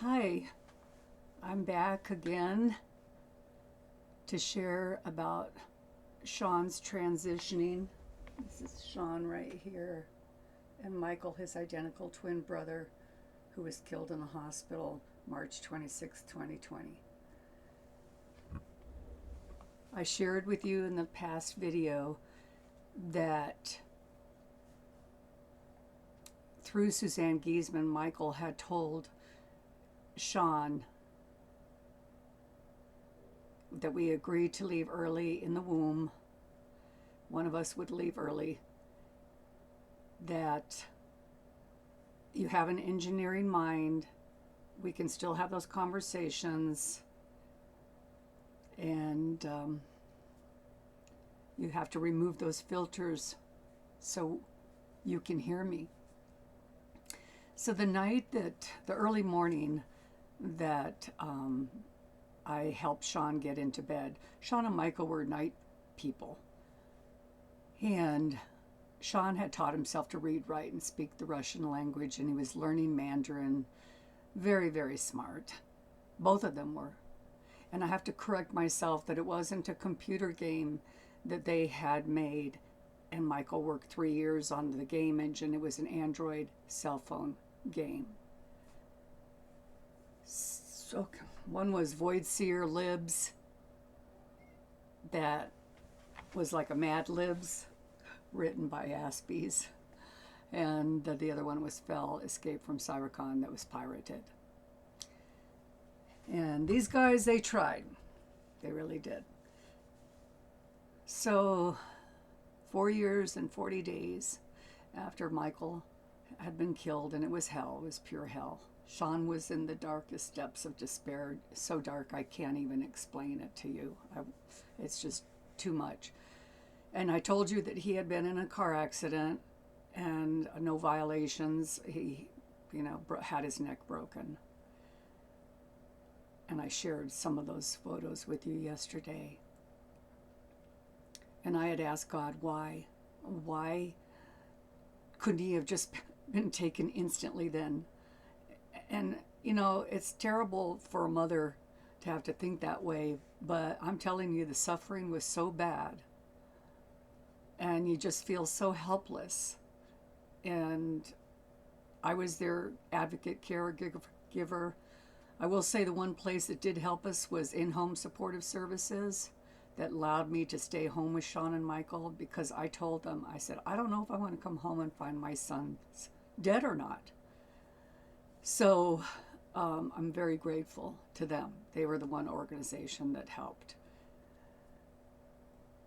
Hi, I'm back again to share about Sean's transitioning. This is Sean right here, and Michael, his identical twin brother, who was killed in the hospital March 26, 2020. I shared with you in the past video that through Suzanne Giesman, Michael had told Sean that we agreed to leave early in the womb. One of us would leave early. That you have an engineering mind. We can still have those conversations. And you have to remove those filters so you can hear me. So the early morning that I helped Sean get into bed. Sean and Michael were night people. And Sean had taught himself to read, write, and speak the Russian language, and he was learning Mandarin. Very, very smart. Both of them were. And I have to correct myself that it wasn't a computer game that they had made. And Michael worked 3 years on the game engine. It was an Android cell phone game. So one was Void Seer Libs, that was like a Mad Libs written by Aspies. And the other one was Fell, Escape from Cybercon, that was pirated. And these guys, they tried. They really did. So 4 years and 40 days after Michael had been killed, and it was hell, it was pure hell. Sean was in the darkest depths of despair, so dark I can't even explain it to you. It's just too much. And I told you that he had been in a car accident and no violations. He, had his neck broken. And I shared some of those photos with you yesterday. And I had asked God, why? Why couldn't he have just been taken instantly then? And, it's terrible for a mother to have to think that way, but I'm telling you, the suffering was so bad. And you just feel so helpless. And I was their advocate, caregiver. I will say the one place that did help us was in-home supportive services that allowed me to stay home with Sean and Michael, because I told them, I said, I don't know if I want to come home and find my son's dead or not. So I'm very grateful to them. They were the one organization that helped.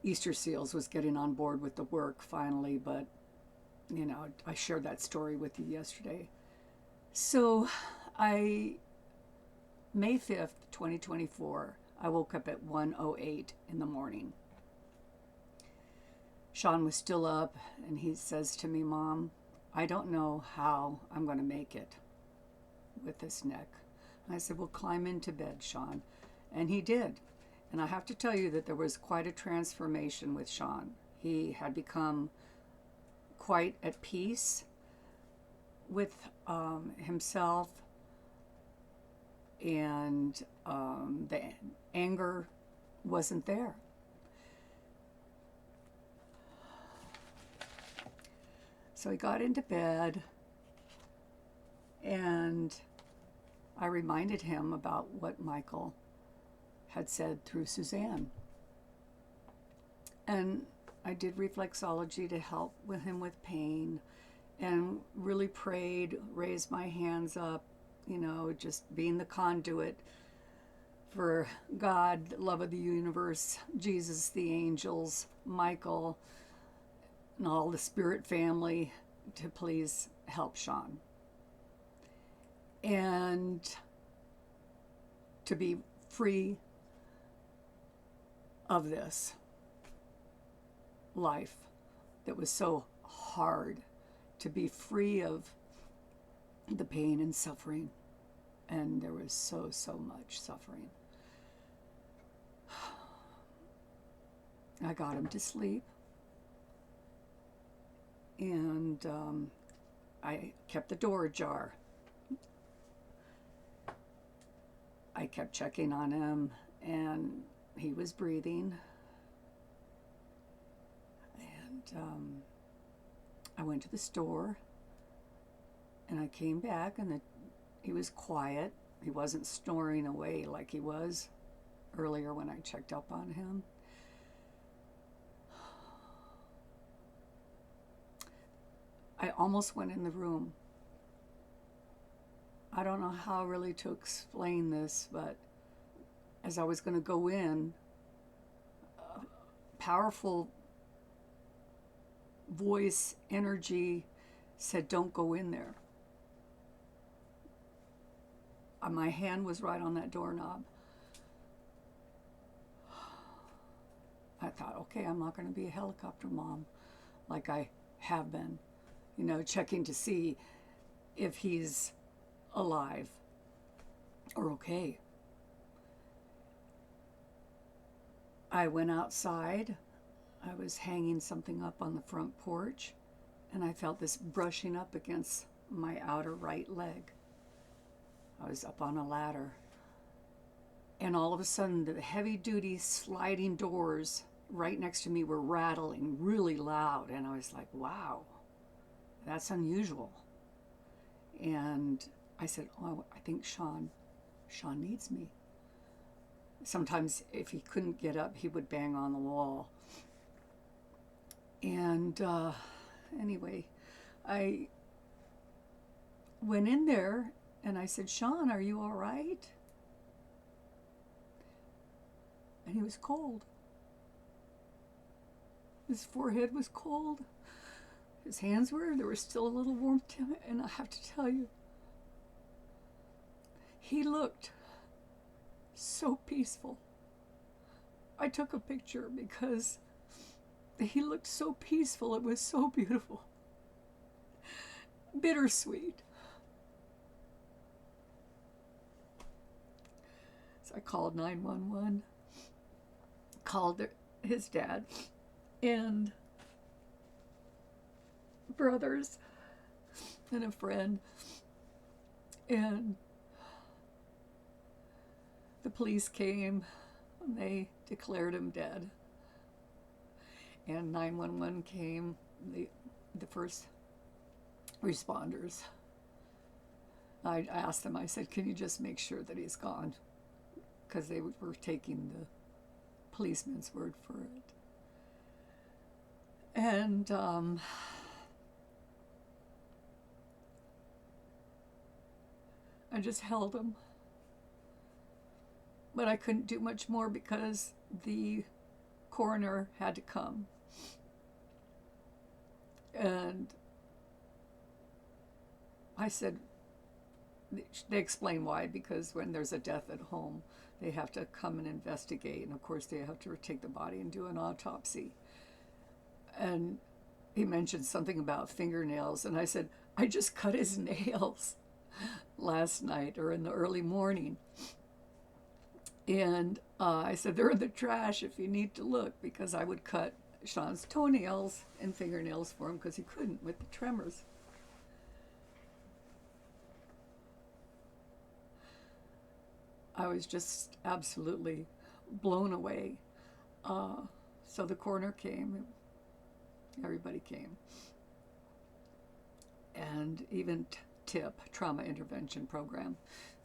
Easter Seals was getting on board with the work finally, but I shared that story with you yesterday. So May 5th, 2024, I woke up at 1:08 in the morning. Sean was still up, and he says to me, Mom, I don't know how I'm going to make it with this neck. And I said, well, climb into bed, Sean. And he did. And I have to tell you that there was quite a transformation with Sean. He had become quite at peace with himself, and the anger wasn't there. So he got into bed, and I reminded him about what Michael had said through Suzanne. And I did reflexology to help with him with pain, and really prayed, raised my hands up, just being the conduit for God, the love of the universe, Jesus, the angels, Michael, and all the spirit family to please help Sean. And to be free of this life that was so hard, to be free of the pain and suffering. And there was so much suffering. I got him to sleep, and I kept the door ajar. I kept checking on him, and he was breathing. And I went to the store, and I came back, and he was quiet. He wasn't snoring away like he was earlier when I checked up on him. I almost went in the room. I don't know how really to explain this, but as I was going to go in, a powerful voice, energy said, "Don't go in there." My hand was right on that doorknob. I thought, okay, I'm not going to be a helicopter mom like I have been, checking to see if he's alive or okay. I went outside. I was hanging something up on the front porch, and I felt this brushing up against my outer right leg. I was up on a ladder, and all of a sudden the heavy-duty sliding doors right next to me were rattling really loud, and I was like, wow, that's unusual. And I said, oh, I think Sean needs me. Sometimes if he couldn't get up, he would bang on the wall. And anyway, I went in there and I said, "Sean, are you all right?" And he was cold. His forehead was cold. His hands were, there was still a little warmth to it. And I have to tell you, he looked so peaceful. I took a picture because he looked so peaceful. It was so beautiful. Bittersweet. So I called 911, called his dad and brothers and a friend, and the police came and they declared him dead. And 911 came, the first responders. I asked them, I said, "Can you just make sure that he's gone?" Because they were taking the policeman's word for it. And I just held him. But I couldn't do much more because the coroner had to come. And I said, they explain why, because when there's a death at home, they have to come and investigate. And of course, they have to take the body and do an autopsy. And he mentioned something about fingernails. And I said, I just cut his nails last night or in the early morning. And I said, they're in the trash if you need to look, because I would cut Sean's toenails and fingernails for him because he couldn't with the tremors. I was just absolutely blown away. So the coroner came, everybody came. And even TIP, Trauma Intervention Program.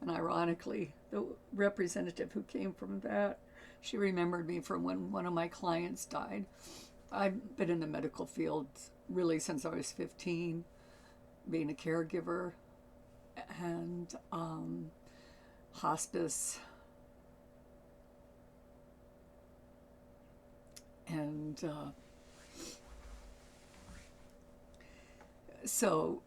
And ironically, the representative who came from that, she remembered me from when one of my clients died. I've been in the medical field really since I was 15, being a caregiver and hospice. And so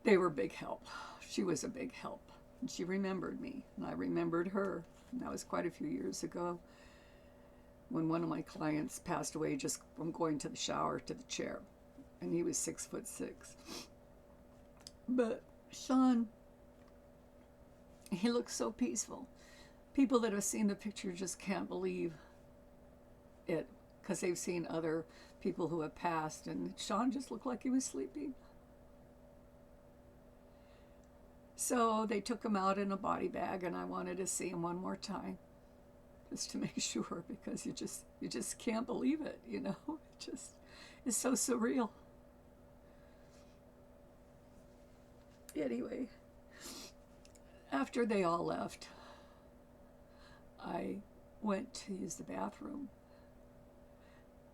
they were a big help. She was a big help. And she remembered me, and I remembered her. And that was quite a few years ago when one of my clients passed away just from going to the shower to the chair. And he was 6'6". But Sean, he looked so peaceful. People that have seen the picture just can't believe it because they've seen other people who have passed, and Sean just looked like he was sleeping. So they took him out in a body bag, and I wanted to see him one more time, just to make sure, because you just can't believe it, you know. It just is so surreal. Anyway, after they all left, I went to use the bathroom,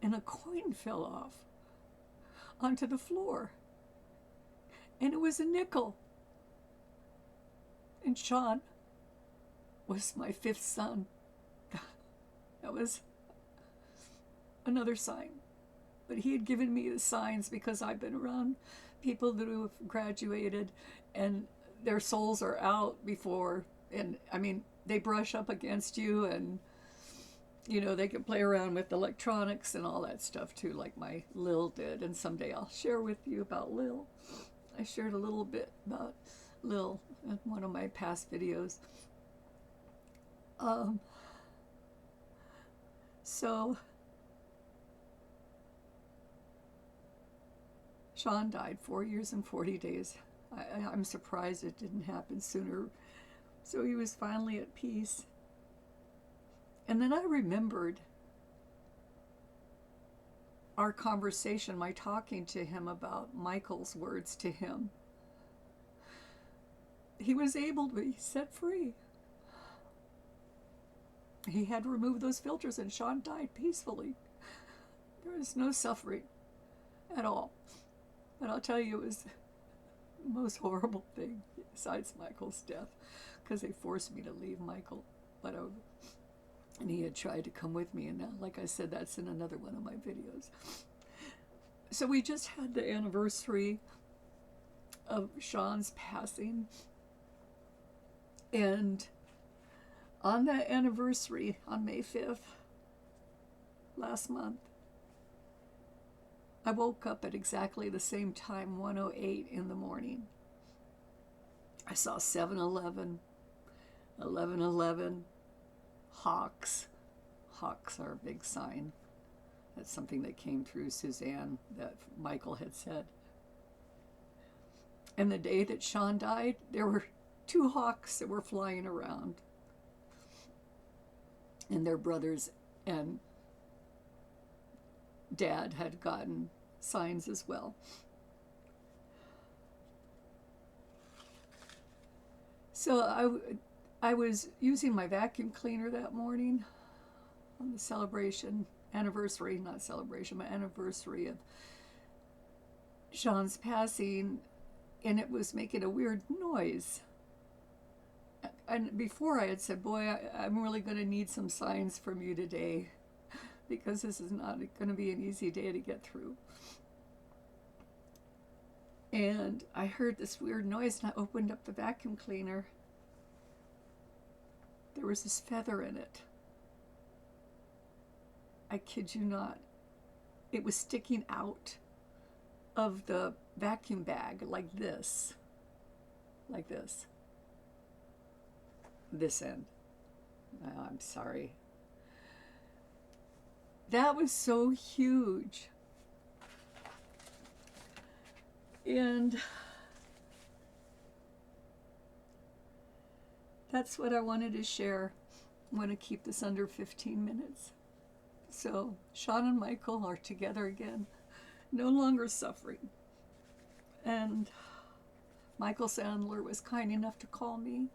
and a coin fell off onto the floor, and it was a nickel. And Sean was my fifth son. That was another sign. But he had given me the signs because I've been around people that have graduated and their souls are out before. And I mean, they brush up against you, and you know, they can play around with electronics and all that stuff too, like my Lil did. And someday I'll share with you about Lil. I shared a little bit about Lil in one of my past videos. So Sean died 4 years and 40 days. I'm surprised it didn't happen sooner. So he was finally at peace. And then I remembered our conversation, my talking to him about Michael's words to him. He was able to be set free. He had removed those filters, and Sean died peacefully. There was no suffering at all. But I'll tell you, it was the most horrible thing besides Michael's death, because they forced me to leave Michael. And he had tried to come with me, and like I said, that's in another one of my videos. So we just had the anniversary of Sean's passing, and on that anniversary, on May 5th, last month, I woke up at exactly the same time, 1:08 in the morning. I saw 7-Eleven, 11:11, Hawks. Hawks are a big sign. That's something that came through Suzanne that Michael had said. And the day that Sean died, there were 2 hawks that were flying around. And their brothers and Dad had gotten signs as well. So I was using my vacuum cleaner that morning on the anniversary of Sean's passing, and it was making a weird noise. And before I had said, boy, I'm really going to need some signs from you today, because this is not going to be an easy day to get through. And I heard this weird noise, and I opened up the vacuum cleaner. There was this feather in it. I kid you not. It was sticking out of the vacuum bag like this. Like this. This end. Oh, I'm sorry. That was so huge. And that's what I wanted to share. I want to keep this under 15 minutes. So Sean and Michael are together again, no longer suffering. And Michael Sandler was kind enough to call me,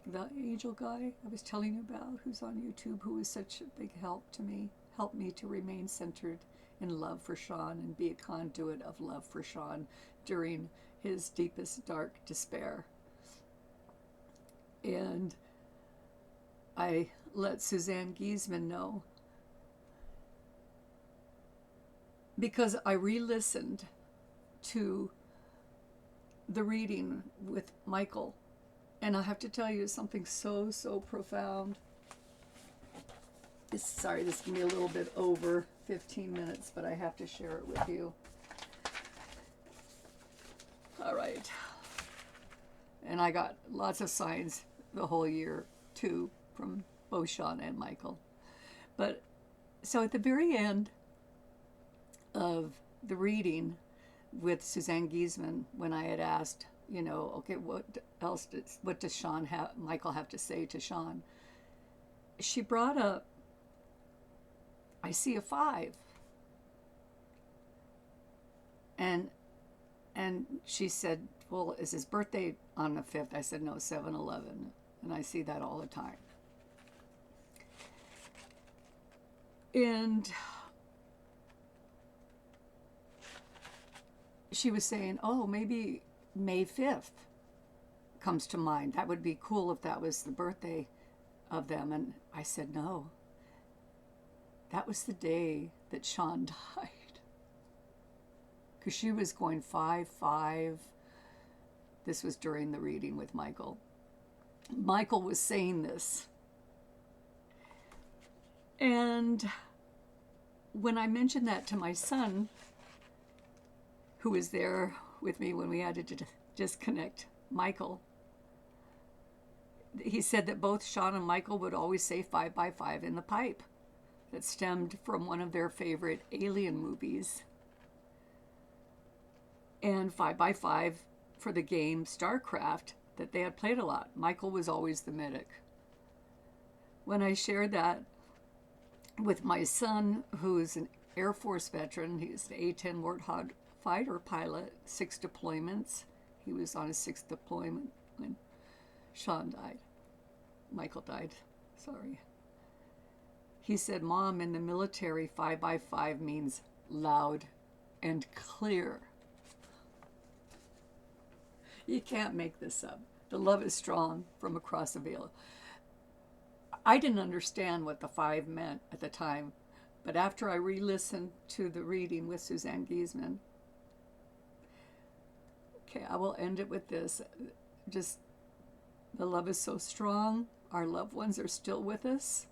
the angel guy I was telling you about, who's on YouTube, who was such a big help to me, helped me to remain centered in love for Sean and be a conduit of love for Sean during his deepest dark despair. And I let Suzanne Giesman know, because I re-listened to the reading with Michael, and I have to tell you something so profound. Sorry, this can be a little bit over 15 minutes, but I have to share it with you. All right. And I got lots of signs the whole year, too, from both Sean and Michael. But so at the very end of the reading with Suzanne Giesman, when I had asked, you know, okay, what does Michael have to say to Sean? She brought up, I see a 5. And she said, well, is his birthday on the 5th? I said, no, 7/11. And I see that all the time. And she was saying, oh, maybe May 5th comes to mind. That would be cool if that was the birthday of them. And I said, no, that was the day that Sean died. Because she was going 5/5. This was during the reading with Michael. Michael was saying this. And when I mentioned that to my son, who was there with me when we had to disconnect Michael, he said that both Sean and Michael would always say 5/5 in the pipe. That stemmed from one of their favorite alien movies. And 5/5 for the game StarCraft that they had played a lot. Michael was always the medic. When I shared that with my son, who's an Air Force veteran, he's an A-10 Warthog fighter pilot, 6 deployments. He was on his 6th deployment when Sean died. Michael died, sorry. He said, Mom, in the military, 5/5 means loud and clear. You can't make this up. The love is strong from across the veil. I didn't understand what the 5 meant at the time, but after I re-listened to the reading with Suzanne Giesman, okay, I will end it with this. Just, the love is so strong. Our loved ones are still with us.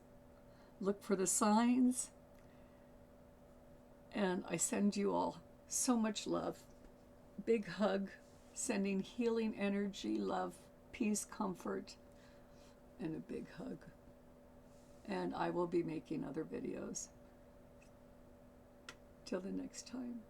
Look for the signs. And I send you all so much love. Big hug, sending healing energy, love, peace, comfort, and a big hug. And I will be making other videos. Till the next time.